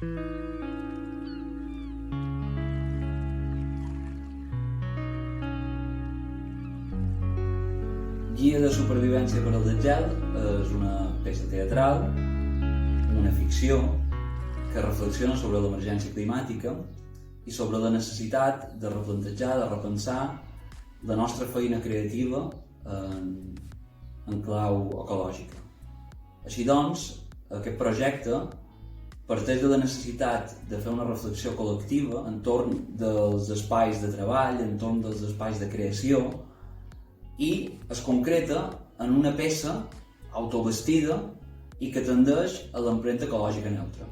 Guia de supervivència per al desgel és una peça teatral, una ficció, que reflexiona sobre l'emergència climàtica i sobre la necessitat de replantejar, de repensar la nostra feina creativa en clau ecològica. Així doncs, aquest projecte parteix de la necessitat de fer una reflexió col·lectiva entorn dels espais de treball, entorn dels espais de creació, i es concreta en una peça autovestida i que tendeix a l'empremta ecològica neutra.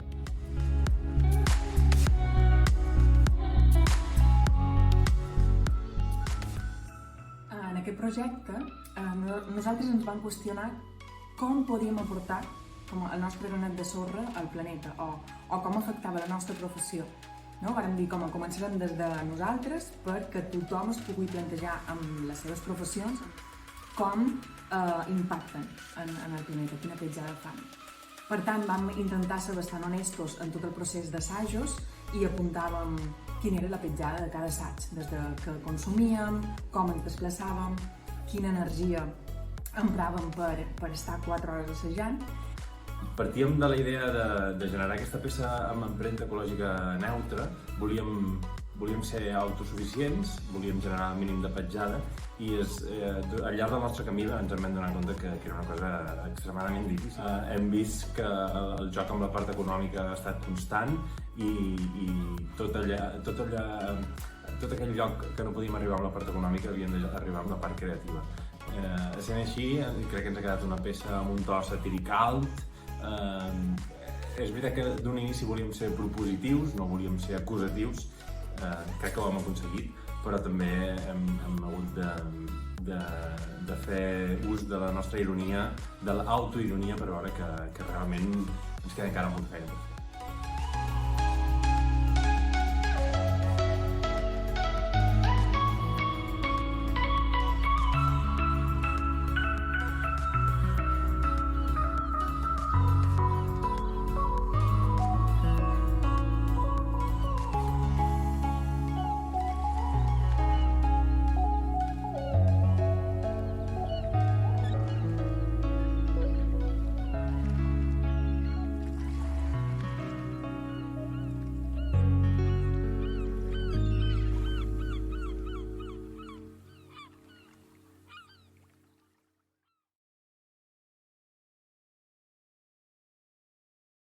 En aquest projecte, nosaltres ens vam qüestionar com podíem aportar el nostre granet de sorra al planeta o com afectava la nostra professió. No? Vàrem dir com començarem des de nosaltres perquè tothom es pugui plantejar amb les seves professions com impacten en el planeta, quina petjada fan. Per tant, vam intentar ser bastant honestos en tot el procés d'assajos i apuntàvem quina era la petjada de cada assaig, des de què consumíem, com ens desplaçàvem, quina energia empràvem per estar 4 hores assajant. Partíem de la idea de generar aquesta peça amb empremta ecològica neutra. Volíem ser autosuficients, volíem generar el mínim de petjada i al llarg del nostre camí ens vam donar compte que era una cosa extremadament difícil. Hem vist que el joc amb la part econòmica ha estat constant i tot aquell lloc que no podíem arribar amb la part econòmica havíem d'arribar amb la part creativa. Sent així, crec que ens ha quedat una peça amb un to satíric alt. És veritat que d'un inici volíem ser propositius, no volíem ser acusatius, crec que ho hem aconseguit, però també hem hagut de fer ús de la nostra ironia, de l'autoironia, per veure que realment ens queda encara molta feina per fer.